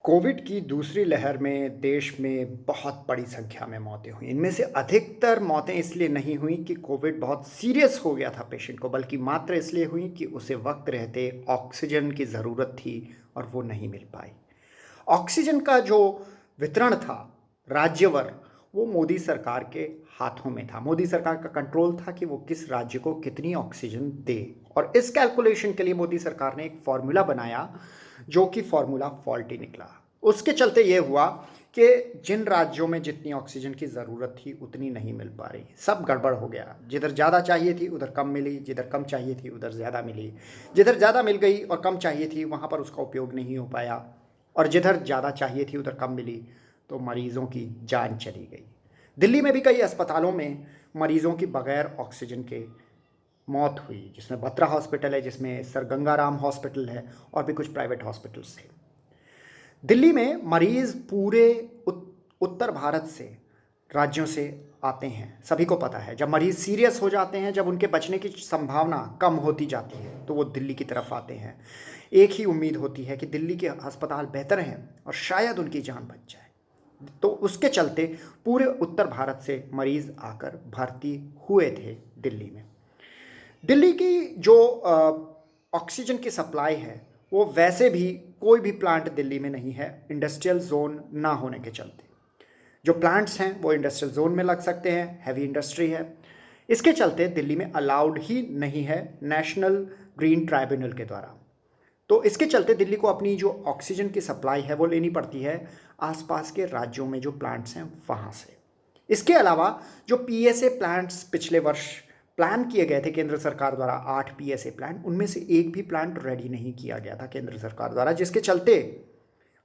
Covid की दूसरी लहर में देश में बहुत बड़ी संख्या में मौतें हुई। इनमें से अधिकतर मौतें इसलिए नहीं हुई कि कोविड बहुत सीरियस हो गया था पेशेंट को, बल्कि मात्र इसलिए हुई कि उसे वक्त रहते ऑक्सीजन की ज़रूरत थी और वो नहीं मिल पाई। ऑक्सीजन का जो वितरण था राज्यवर, वो मोदी सरकार के हाथों में था। मोदी सरकार का कंट्रोल था कि वो किस राज्य को कितनी ऑक्सीजन दे, और इस कैलकुलेशन के लिए मोदी सरकार ने एक फॉर्मूला बनाया जो कि फॉर्मूला फॉल्टी निकला। उसके चलते ये हुआ कि जिन राज्यों में जितनी ऑक्सीजन की ज़रूरत थी उतनी नहीं मिल पा रही, सब गड़बड़ हो गया। जिधर ज़्यादा चाहिए थी उधर कम मिली, जिधर कम चाहिए थी उधर ज़्यादा मिली, जिधर ज़्यादा मिल गई और कम चाहिए थी वहाँ पर उसका उपयोग नहीं हो पाया, और जिधर ज़्यादा चाहिए थी उधर कम मिली तो मरीज़ों की जान चली गई। दिल्ली में भी कई अस्पतालों में मरीज़ों की बगैर ऑक्सीजन के मौत हुई, जिसमें बत्रा हॉस्पिटल है, जिसमें सर गंगाराम हॉस्पिटल है, और भी कुछ प्राइवेट हॉस्पिटल्स थे। दिल्ली में मरीज़ पूरे उत्तर भारत से, राज्यों से आते हैं। सभी को पता है जब मरीज़ सीरियस हो जाते हैं, जब उनके बचने की संभावना कम होती जाती है तो वो दिल्ली की तरफ आते हैं। एक ही उम्मीद होती है कि दिल्ली के अस्पताल बेहतर हैं और शायद उनकी जान बच जाए। तो उसके चलते पूरे उत्तर भारत से मरीज़ आकर भर्ती हुए थे दिल्ली में। दिल्ली की जो ऑक्सीजन की सप्लाई है वो वैसे भी कोई भी प्लांट दिल्ली में नहीं है, इंडस्ट्रियल जोन ना होने के चलते। जो प्लांट्स हैं वो इंडस्ट्रियल जोन में लग सकते हैं, हैवी इंडस्ट्री है। इसके चलते दिल्ली में अलाउड ही नहीं है नेशनल ग्रीन ट्राइब्यूनल के द्वारा। तो इसके चलते दिल्ली को अपनी जो ऑक्सीजन की सप्लाई है वो लेनी पड़ती है आसपास के राज्यों में जो प्लांट्स हैं वहाँ से। इसके अलावा जो पीएसए प्लांट्स पिछले वर्ष प्लान किए गए थे केंद्र सरकार द्वारा, 8 पीएसए प्लांट, उनमें से एक भी प्लांट रेडी नहीं किया गया था केंद्र सरकार द्वारा, जिसके चलते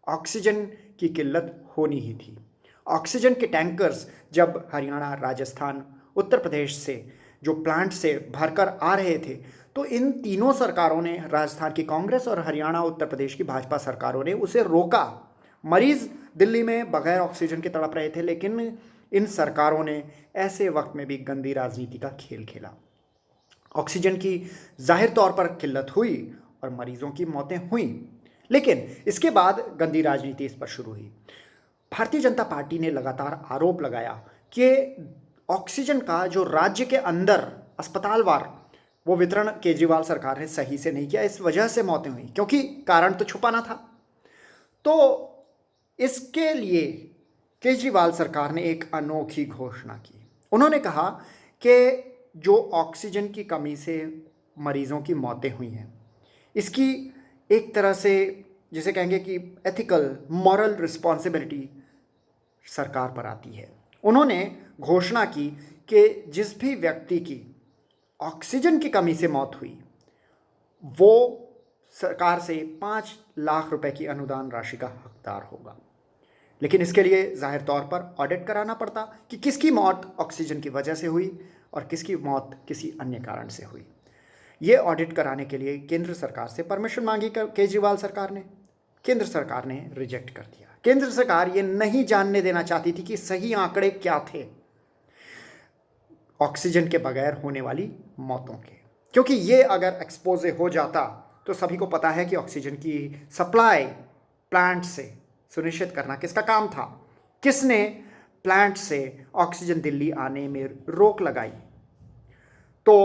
ऑक्सीजन की किल्लत होनी ही थी। ऑक्सीजन के टैंकर्स जब हरियाणा, राजस्थान, उत्तर प्रदेश से जो प्लांट से भरकर आ रहे थे तो इन तीनों सरकारों ने, राजस्थान की कांग्रेस और हरियाणा उत्तर प्रदेश की भाजपा सरकारों ने उसे रोका। मरीज दिल्ली में बगैर ऑक्सीजन के तड़प रहे थे, लेकिन इन सरकारों ने ऐसे वक्त में भी गंदी राजनीति का खेल खेला। ऑक्सीजन की जाहिर तौर पर किल्लत हुई और मरीजों की मौतें हुई, लेकिन इसके बाद गंदी राजनीति इस पर शुरू हुई। भारतीय जनता पार्टी ने लगातार आरोप लगाया कि ऑक्सीजन का जो राज्य के अंदर अस्पतालवार वो वितरण केजरीवाल सरकार ने सही से नहीं किया, इस वजह से मौतें हुई, क्योंकि कारण तो छुपाना था। तो इसके लिए केजरीवाल सरकार ने एक अनोखी घोषणा की। उन्होंने कहा कि जो ऑक्सीजन की कमी से मरीजों की मौतें हुई हैं, इसकी एक तरह से जिसे कहेंगे कि एथिकल मॉरल रिस्पॉन्सिबिलिटी सरकार पर आती है। उन्होंने घोषणा की कि जिस भी व्यक्ति की ऑक्सीजन की कमी से मौत हुई वो सरकार से 5 लाख रुपए की अनुदान राशि का हकदार होगा। लेकिन इसके लिए जाहिर तौर पर ऑडिट कराना पड़ता कि किसकी मौत ऑक्सीजन की वजह से हुई और किसकी मौत किसी अन्य कारण से हुई। ये ऑडिट कराने के लिए केंद्र सरकार से परमिशन मांगी केजरीवाल सरकार ने। केंद्र सरकार ने रिजेक्ट कर दिया। केंद्र सरकार ये नहीं जानने देना चाहती थी कि सही आंकड़े क्या थे ऑक्सीजन के बगैर होने वाली मौतों के, क्योंकि ये अगर एक्सपोज हो जाता तो सभी को पता है कि ऑक्सीजन की सप्लाई प्लांट से सुनिश्चित करना किसका काम था, किसने प्लांट से ऑक्सीजन दिल्ली आने में रोक लगाई। तो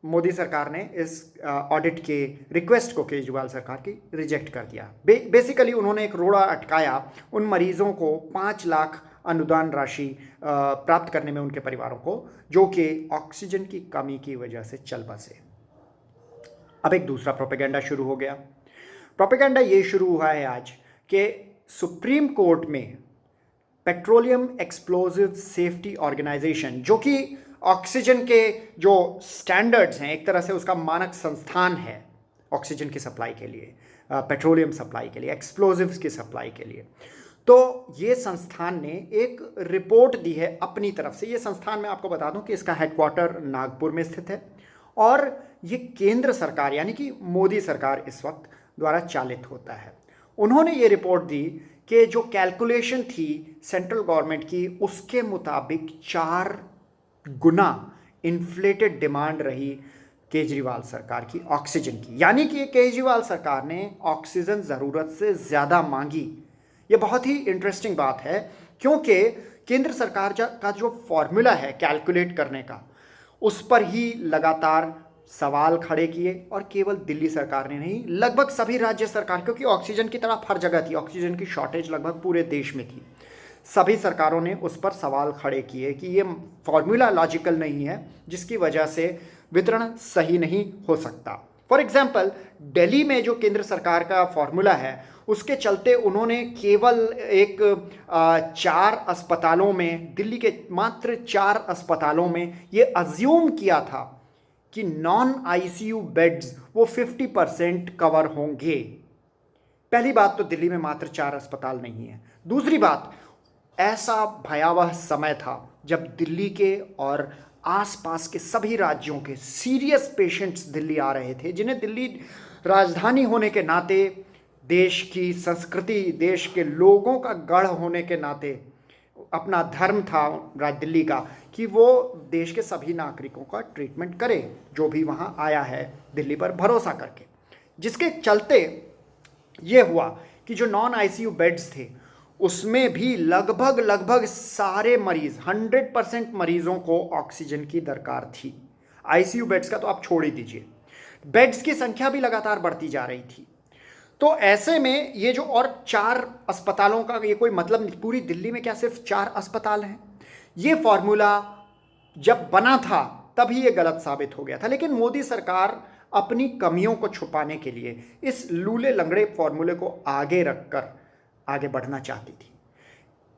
मोदी सरकार ने इस ऑडिट के रिक्वेस्ट को केजरीवाल सरकार की रिजेक्ट कर दिया। बेसिकली उन्होंने एक रोड़ा अटकाया उन मरीजों को 5 लाख अनुदान राशि प्राप्त करने में, उनके परिवारों को, जो कि ऑक्सीजन की कमी की वजह से चल बसे। अब एक दूसरा प्रोपेगेंडा शुरू हो गया। प्रोपेगेंडा ये शुरू हुआ है आज कि सुप्रीम कोर्ट में पेट्रोलियम एक्सप्लोजिव सेफ्टी ऑर्गेनाइजेशन, जो कि ऑक्सीजन के जो स्टैंडर्ड्स हैं, एक तरह से उसका मानक संस्थान है ऑक्सीजन की सप्लाई के लिए, पेट्रोलियम सप्लाई के लिए, एक्सप्लोजिव्स की सप्लाई के लिए, तो ये संस्थान ने एक रिपोर्ट दी है अपनी तरफ से। ये संस्थान, मैं आपको बता दूं कि इसका हेडक्वार्टर नागपुर में स्थित है और ये केंद्र सरकार यानी कि मोदी सरकार इस वक्त द्वारा चालित होता है। उन्होंने ये रिपोर्ट दी कि जो कैलकुलेशन थी सेंट्रल गवर्नमेंट की, उसके मुताबिक 4 गुना इन्फ्लेटेड डिमांड रही केजरीवाल सरकार की ऑक्सीजन की। यानी कि केजरीवाल सरकार ने ऑक्सीजन ज़रूरत से ज़्यादा मांगी ये बहुत ही इंटरेस्टिंग बात है, क्योंकि केंद्र सरकार का जो फॉर्मूला है कैलकुलेट करने का, उस पर ही लगातार सवाल खड़े किए। और केवल दिल्ली सरकार ने नहीं, लगभग सभी राज्य सरकार, क्योंकि ऑक्सीजन की तरफ हर जगह थी, ऑक्सीजन की शॉर्टेज लगभग पूरे देश में थी, सभी सरकारों ने उस पर सवाल खड़े किए कि ये फॉर्मूला लॉजिकल नहीं है, जिसकी वजह से वितरण सही नहीं हो सकता। फॉर एग्जाम्पल, दिल्ली में जो केंद्र सरकार का फॉर्मूला है, उसके चलते उन्होंने केवल एक 4 अस्पतालों में, दिल्ली के मात्र 4 अस्पतालों में ये अज्यूम किया था कि नॉन आईसीयू बेड्स वो 50% कवर होंगे। पहली बात तो दिल्ली में मात्र 4 अस्पताल नहीं है। दूसरी बात, ऐसा भयावह समय था जब दिल्ली के और आसपास के सभी राज्यों के सीरियस पेशेंट्स दिल्ली आ रहे थे, जिन्हें दिल्ली राजधानी होने के नाते, देश की संस्कृति, देश के लोगों का गढ़ होने के नाते, अपना धर्म था दिल्ली का कि वो देश के सभी नागरिकों का ट्रीटमेंट करे, जो भी वहाँ आया है दिल्ली पर भरोसा करके। जिसके चलते ये हुआ कि जो नॉन आईसीयू बेड्स थे, उसमें भी लगभग सारे मरीज, 100% मरीजों को ऑक्सीजन की दरकार थी। आईसीयू बेड्स का तो आप छोड़ ही दीजिए, बेड्स की संख्या भी लगातार बढ़ती जा रही थी। तो ऐसे में ये जो और 4 अस्पतालों का ये कोई मतलब नहीं, पूरी दिल्ली में क्या सिर्फ 4 अस्पताल हैं? ये फॉर्मूला जब बना था तभी ये गलत साबित हो गया था, लेकिन मोदी सरकार अपनी कमियों को छुपाने के लिए इस लूले लंगड़े फॉर्मूले को आगे रखकर आगे बढ़ना चाहती थी।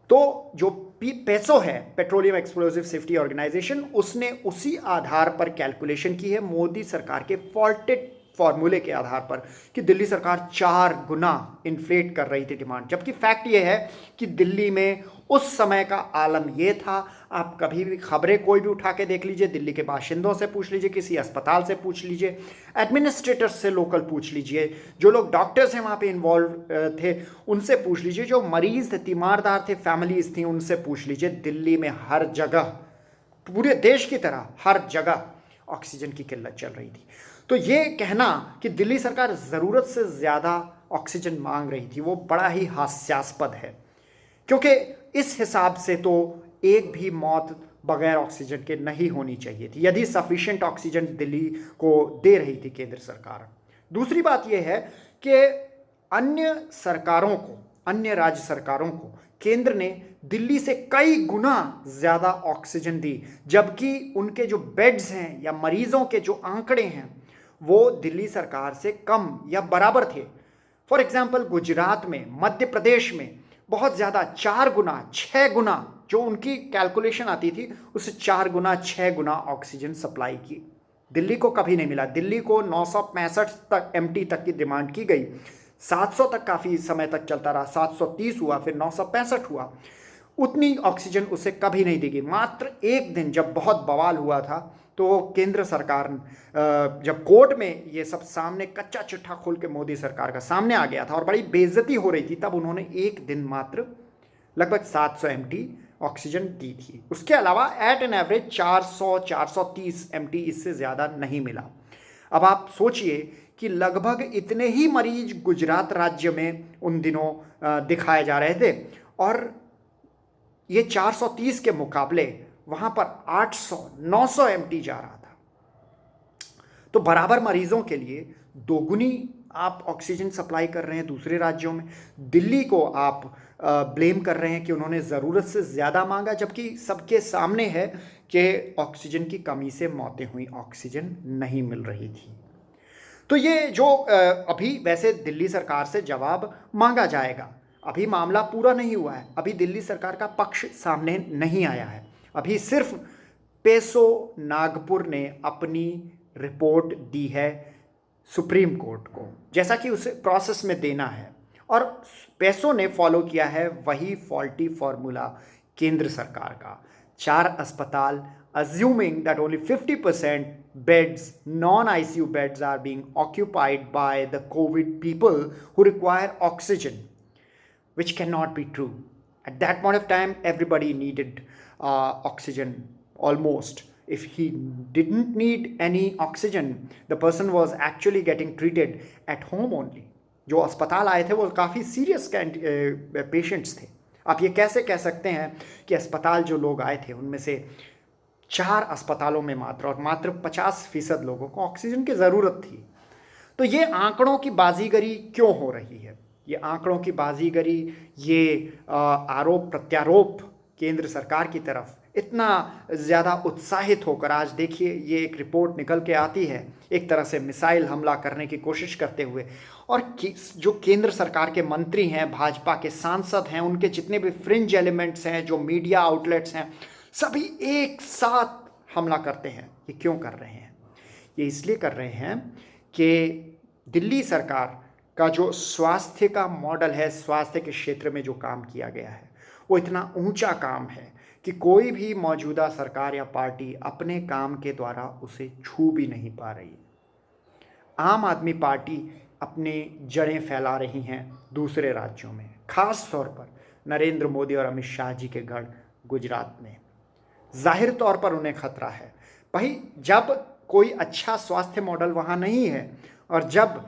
तो जो पेसो है, पेट्रोलियम एक्सप्लोजिव सेफ्टी ऑर्गेनाइजेशन, उसने उसी आधार पर कैलकुलेशन की है, मोदी सरकार के फॉल्टेड फॉर्मूले के आधार पर, कि दिल्ली सरकार 4 गुना इन्फ्लेट कर रही थी डिमांड। जबकि फैक्ट ये है कि दिल्ली में उस समय का आलम ये था, आप कभी भी खबरें कोई भी उठा के देख लीजिए, दिल्ली के बाशिंदों से पूछ लीजिए, किसी अस्पताल से पूछ लीजिए, एडमिनिस्ट्रेटर्स से लोकल पूछ लीजिए, जो लोग डॉक्टर्स हैं वहाँ पे इन्वॉल्व थे उनसे पूछ लीजिए, जो मरीज थे, तीमारदार थे, फैमिलीज थी, उनसे पूछ लीजिए, दिल्ली में हर जगह, पूरे देश की तरह हर जगह ऑक्सीजन की किल्लत चल रही थी। तो ये कहना कि दिल्ली सरकार ज़रूरत से ज़्यादा ऑक्सीजन मांग रही थी, वो बड़ा ही हास्यास्पद है, क्योंकि इस हिसाब से तो एक भी मौत बगैर ऑक्सीजन के नहीं होनी चाहिए थी, यदि सफिशिएंट ऑक्सीजन दिल्ली को दे रही थी केंद्र सरकार। दूसरी बात यह है कि अन्य सरकारों को, अन्य राज्य सरकारों को केंद्र ने दिल्ली से कई गुना ज़्यादा ऑक्सीजन दी, जबकि उनके जो बेड्स हैं या मरीजों के जो आंकड़े हैं वो दिल्ली सरकार से कम या बराबर थे। फॉर एग्जाम्पल, गुजरात में, मध्य प्रदेश में बहुत ज़्यादा, 4 गुना, 6 गुना, जो उनकी कैलकुलेशन आती थी उससे 4 गुना, 6 गुना ऑक्सीजन सप्लाई की। दिल्ली को कभी नहीं मिला। दिल्ली को 965 तक एमटी तक की डिमांड की गई, 700 तक काफ़ी समय तक चलता रहा, 730 हुआ, फिर 965 हुआ। उतनी ऑक्सीजन उसे कभी नहीं दी गई। मात्र एक दिन जब बहुत बवाल हुआ था, तो केंद्र सरकार जब कोर्ट में ये सब सामने कच्चा चिट्ठा खोल के मोदी सरकार का सामने आ गया था और बड़ी बेइज्जती हो रही थी, तब उन्होंने एक दिन मात्र लगभग 700 एमटी ऑक्सीजन दी थी। उसके अलावा एट एन एवरेज 400-430 एमटी, इससे ज़्यादा नहीं मिला। अब आप सोचिए कि लगभग इतने ही मरीज गुजरात राज्य में उन दिनों दिखाए जा रहे थे, और ये 430 के मुकाबले वहाँ पर 800-900 एमटी जा रहा था। तो बराबर मरीजों के लिए दोगुनी आप ऑक्सीजन सप्लाई कर रहे हैं दूसरे राज्यों में। दिल्ली को आप ब्लेम कर रहे हैं कि उन्होंने ज़रूरत से ज़्यादा मांगा, जबकि सबके सामने है कि ऑक्सीजन की कमी से मौतें हुई, ऑक्सीजन नहीं मिल रही थी। तो ये जो अभी वैसे दिल्ली सरकार से जवाब मांगा जाएगा, अभी मामला पूरा नहीं हुआ है, अभी दिल्ली सरकार का पक्ष सामने नहीं आया है। अभी सिर्फ पेसो नागपुर ने अपनी रिपोर्ट दी है सुप्रीम कोर्ट को, जैसा कि उसे प्रोसेस में देना है, और पेसो ने फॉलो किया है वही फॉल्टी फॉर्मूला केंद्र सरकार का। 4 अस्पताल, assuming that only 50% beds, non-ICU beds, are being occupied by the COVID people who require oxygen, which cannot be true. At that point of time, everybody needed oxygen almost. If he didn't need any oxygen, the person was actually getting treated at home only. जो अस्पताल आए थे वो काफ़ी serious patients थे। आप ये कैसे कह सकते हैं कि अस्पताल जो लोग आए थे उनमें से 4 अस्पतालों में मात्र 50% लोगों को ऑक्सीजन की ज़रूरत थी। तो ये आंकड़ों की बाजीगरी क्यों हो रही है? ये आंकड़ों की बाजीगरी, ये आरोप प्रत्यारोप केंद्र सरकार की तरफ इतना ज़्यादा उत्साहित होकर, आज देखिए ये एक रिपोर्ट निकल के आती है एक तरह से मिसाइल हमला करने की कोशिश करते हुए, और जो केंद्र सरकार के मंत्री हैं, भाजपा के सांसद हैं, उनके जितने भी फ्रिंज एलिमेंट्स हैं, जो मीडिया आउटलेट्स हैं, सभी एक साथ हमला करते हैं। ये क्यों कर रहे हैं? ये इसलिए कर रहे हैं कि दिल्ली सरकार का जो स्वास्थ्य का मॉडल है, स्वास्थ्य के क्षेत्र में जो काम किया गया है, वो इतना ऊंचा काम है कि कोई भी मौजूदा सरकार या पार्टी अपने काम के द्वारा उसे छू भी नहीं पा रही। आम आदमी पार्टी अपने जड़ें फैला रही हैं दूसरे राज्यों में, खास तौर पर नरेंद्र मोदी और अमित शाह जी के गढ़ गुजरात में। जाहिर तौर पर उन्हें खतरा है। भाई, जब कोई अच्छा स्वास्थ्य मॉडल वहाँ नहीं है और जब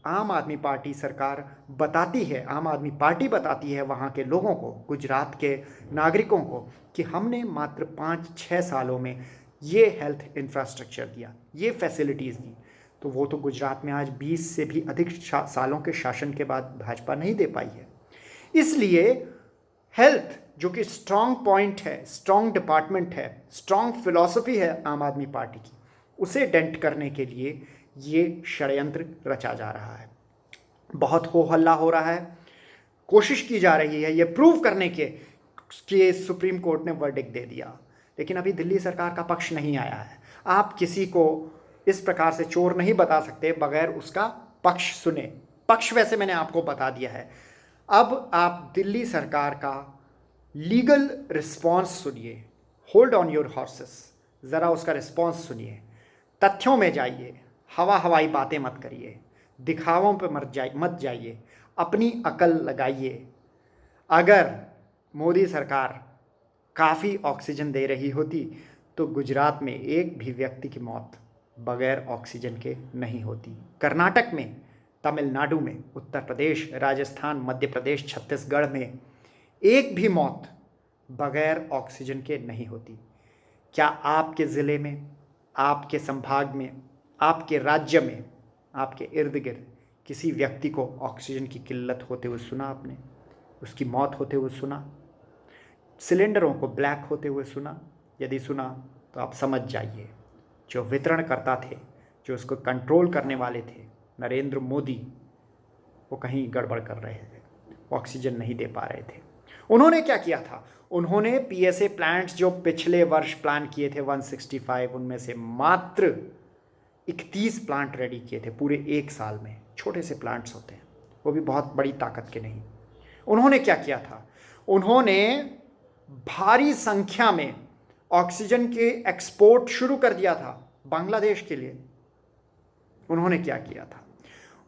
आम आदमी पार्टी सरकार बताती है, आम आदमी पार्टी बताती है वहाँ के लोगों को, गुजरात के नागरिकों को, कि हमने मात्र 5-6 सालों में ये हेल्थ इंफ्रास्ट्रक्चर दिया, ये फैसिलिटीज़ दी, तो वो तो गुजरात में आज 20 से भी अधिक सालों के शासन के बाद भाजपा नहीं दे पाई है। इसलिए हेल्थ, जो कि स्ट्रॉन्ग पॉइंट है, स्ट्रॉन्ग डिपार्टमेंट है, स्ट्रॉन्ग फिलॉसफी है आम आदमी पार्टी की, उसे डेंट करने के लिए ये षड्यंत्र रचा जा रहा है। बहुत हो हल्ला हो रहा है, कोशिश की जा रही है ये प्रूव करने के सुप्रीम कोर्ट ने वर्डिक्ट दे दिया, लेकिन अभी दिल्ली सरकार का पक्ष नहीं आया है। आप किसी को इस प्रकार से चोर नहीं बता सकते बगैर उसका पक्ष सुने। पक्ष वैसे मैंने आपको बता दिया है। अब आप दिल्ली सरकार का लीगल रिस्पॉन्स सुनिए। होल्ड ऑन योर हॉर्सेस, ज़रा उसका रिस्पॉन्स सुनिए, तथ्यों में जाइए, हवाई बातें मत करिए, दिखावों पे मत जाइए, अपनी अकल लगाइए। अगर मोदी सरकार काफ़ी ऑक्सीजन दे रही होती तो गुजरात में एक भी व्यक्ति की मौत बगैर ऑक्सीजन के नहीं होती। कर्नाटक में, तमिलनाडु में, उत्तर प्रदेश, राजस्थान, मध्य प्रदेश, छत्तीसगढ़ में एक भी मौत बगैर ऑक्सीजन के नहीं होती। क्या आपके ज़िले में, आपके संभाग में, आपके राज्य में, आपके इर्द गिर्द किसी व्यक्ति को ऑक्सीजन की किल्लत होते हुए सुना आपने? उसकी मौत होते हुए सुना? सिलेंडरों को ब्लैक होते हुए सुना? यदि सुना तो आप समझ जाइए, जो वितरणकर्ता थे, जो उसको कंट्रोल करने वाले थे, नरेंद्र मोदी, वो कहीं गड़बड़ कर रहे थे, ऑक्सीजन नहीं दे पा रहे थे। उन्होंने क्या किया था? उन्होंने पीएसए प्लांट्स जो पिछले वर्ष प्लान किए थे 165, उनमें से मात्र 31 प्लांट रेडी किए थे पूरे एक साल में। छोटे से प्लांट्स होते हैं, वो भी बहुत बड़ी ताकत के नहीं। उन्होंने क्या किया था? उन्होंने भारी संख्या में ऑक्सीजन के एक्सपोर्ट शुरू कर दिया था बांग्लादेश के लिए। उन्होंने क्या किया था?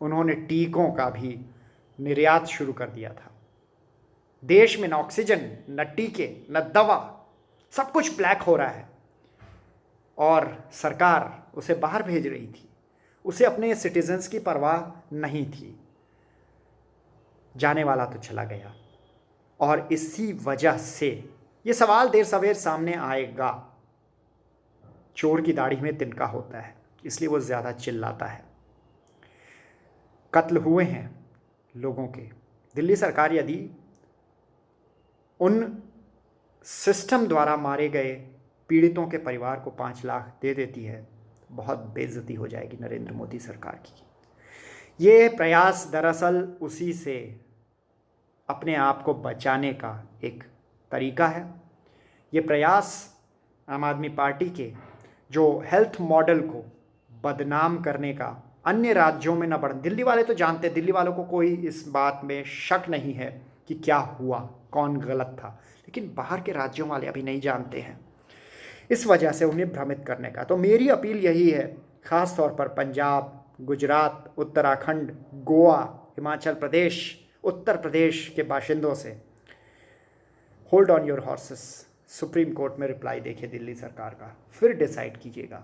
उन्होंने टीकों का भी निर्यात शुरू कर दिया था। देश में न ऑक्सीजन, न टीके, न दवा, सब कुछ ब्लैक हो रहा है और सरकार उसे बाहर भेज रही थी। उसे अपने सिटीजन्स की परवाह नहीं थी। जाने वाला तो चला गया, और इसी वजह से ये सवाल देर सवेर सामने आएगा। चोर की दाढ़ी में तिनका होता है, इसलिए वो ज़्यादा चिल्लाता है। कत्ल हुए हैं लोगों के। दिल्ली सरकार यदि उन सिस्टम द्वारा मारे गए पीड़ितों के परिवार को 5 लाख दे देती है, बहुत बेइज्जती हो जाएगी नरेंद्र मोदी सरकार की। ये प्रयास दरअसल उसी से अपने आप को बचाने का एक तरीका है। ये प्रयास आम आदमी पार्टी के जो हेल्थ मॉडल को बदनाम करने का, अन्य राज्यों में न बढ़, दिल्ली वाले तो जानते, दिल्ली वालों को कोई इस बात में शक नहीं है कि क्या हुआ, कौन गलत था, लेकिन बाहर के राज्यों वाले अभी नहीं जानते हैं, इस वजह से उन्हें भ्रमित करने का। तो मेरी अपील यही है, ख़ास तौर पर पंजाब, गुजरात, उत्तराखंड, गोवा, हिमाचल प्रदेश, उत्तर प्रदेश के बाशिंदों से, hold on your horses. Supreme court में रिप्लाई देखिए दिल्ली सरकार का, फिर डिसाइड कीजिएगा।